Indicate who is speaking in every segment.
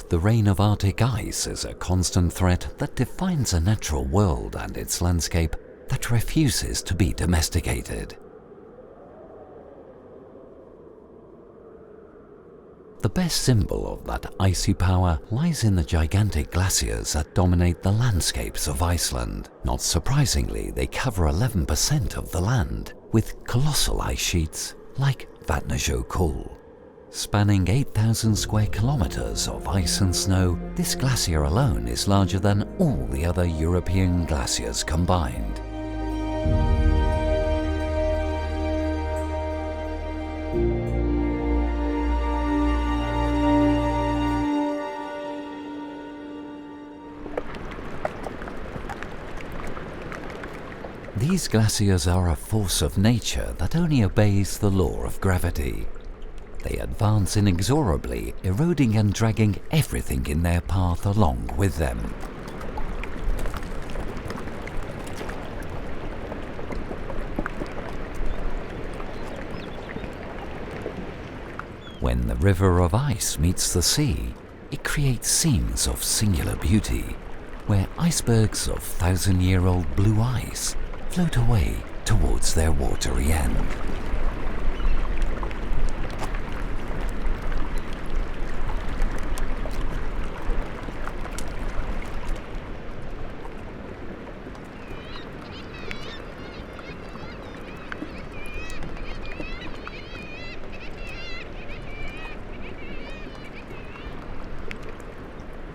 Speaker 1: the reign of Arctic ice is a constant threat that defines a natural world and its landscape that refuses to be domesticated. The best symbol of that icy power lies in the gigantic glaciers that dominate the landscapes of Iceland. Not surprisingly, they cover 11% of the land, with colossal ice sheets like Vatnajökull. Spanning 8,000 square kilometers of ice and snow, this glacier alone is larger than all the other European glaciers combined. These glaciers are a force of nature that only obeys the law of gravity. They advance inexorably, eroding and dragging everything in their path along with them. When the river of ice meets the sea, it creates scenes of singular beauty, where icebergs of thousand-year-old blue ice float away towards their watery end.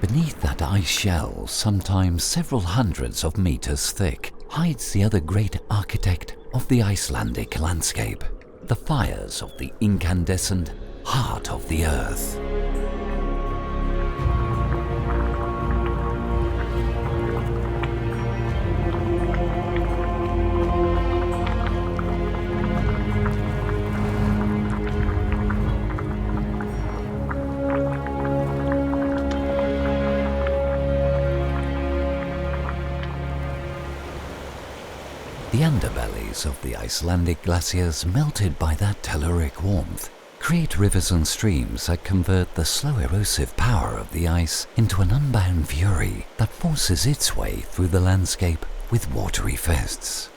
Speaker 1: Beneath that ice shell, sometimes several hundreds of meters thick, hides the other great architect of the Icelandic landscape, the fires of the incandescent heart of the earth. The underbellies of the Icelandic glaciers, melted by that telluric warmth, create rivers and streams that convert the slow erosive power of the ice into an unbound fury that forces its way through the landscape with watery fists.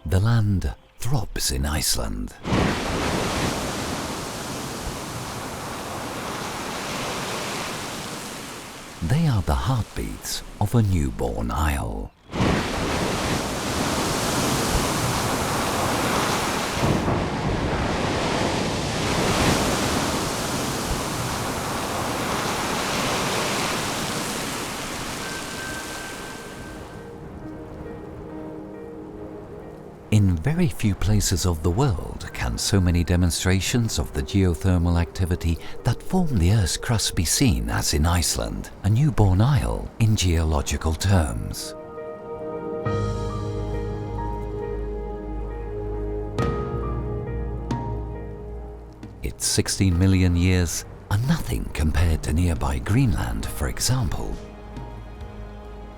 Speaker 1: The land throbs in Iceland. They are the heartbeats of a newborn isle. In very few places of the world can so many demonstrations of the geothermal activity that form the Earth's crust be seen as in Iceland, a newborn isle in geological terms. Its 16 million years are nothing compared to nearby Greenland, for example.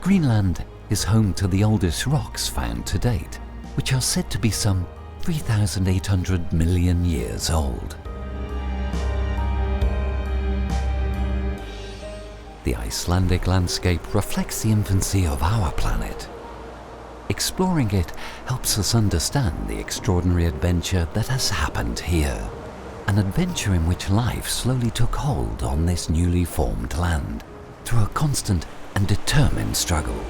Speaker 1: Greenland is home to the oldest rocks found to date, which are said to be some 3,800 million years old. The Icelandic landscape reflects the infancy of our planet. Exploring it helps us understand the extraordinary adventure that has happened here, an adventure in which life slowly took hold on this newly formed land through a constant and determined struggle.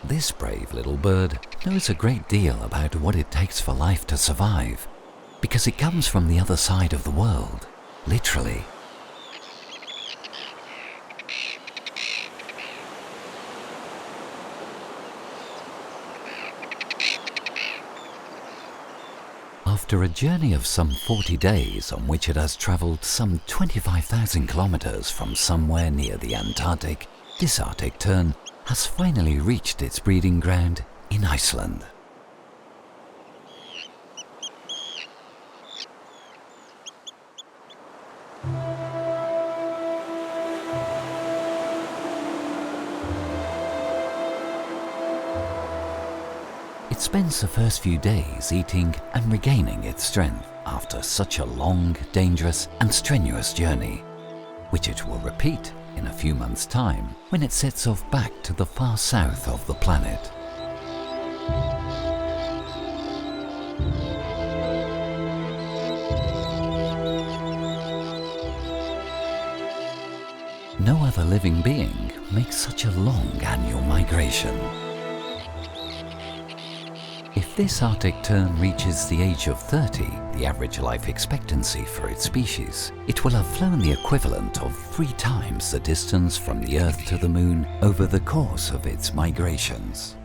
Speaker 1: This brave little bird knows a great deal about what it takes for life to survive, because it comes from the other side of the world, literally. After a journey of some 40 days on which it has travelled some 25,000 kilometres from somewhere near the Antarctic, this Arctic tern has finally reached its breeding ground in Iceland. It spends the first few days eating and regaining its strength after such a long, dangerous and strenuous journey, which it will repeat in a few months' time when it sets off back to the far south of the planet. No other living being makes such a long annual migration. If this Arctic tern reaches the age of 30, the average life expectancy for its species, it will have flown the equivalent of 3 times the distance from the Earth to the Moon over the course of its migrations.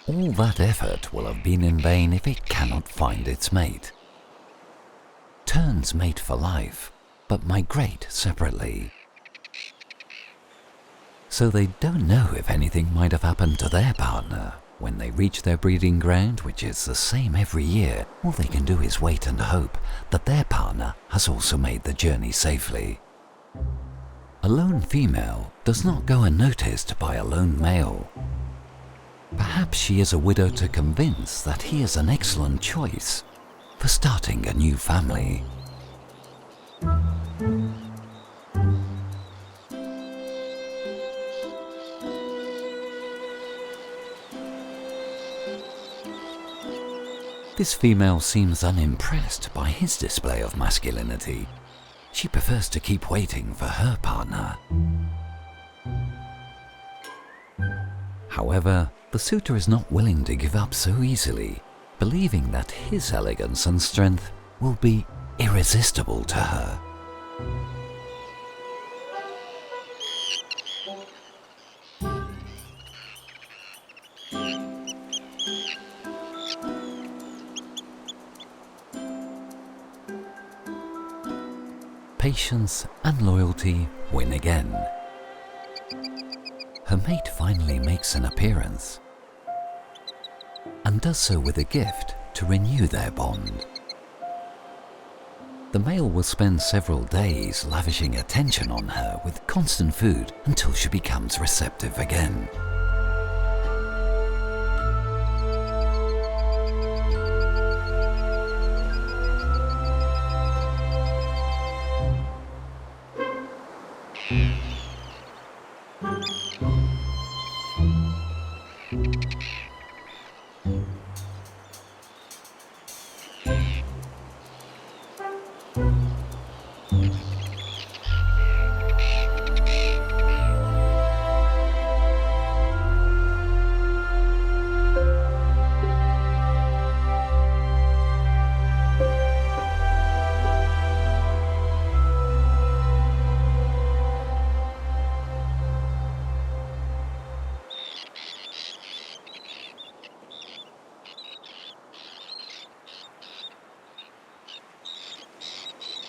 Speaker 1: All that effort will have been in vain if it cannot find its mate. Terns mate for life, but migrate separately. So they don't know if anything might have happened to their partner. When they reach their breeding ground, which is the same every year, all they can do is wait and hope that their partner has also made the journey safely. A lone female does not go unnoticed by a lone male. Perhaps she is a widow to convince that he is an excellent choice for starting a new family. This female seems unimpressed by his display of masculinity. She prefers to keep waiting for her partner. However, the suitor is not willing to give up so easily, believing that his elegance and strength will be irresistible to her. Patience and loyalty win again. Her mate finally makes an appearance, and does so with a gift to renew their bond. The male will spend several days lavishing attention on her with constant food until she becomes receptive again.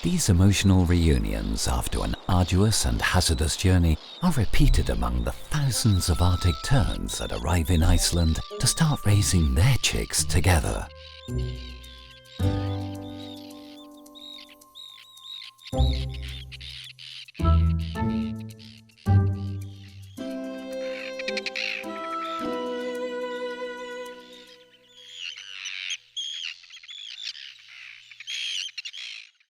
Speaker 1: These emotional reunions after an arduous and hazardous journey are repeated among the thousands of Arctic terns that arrive in Iceland to start raising their chicks together.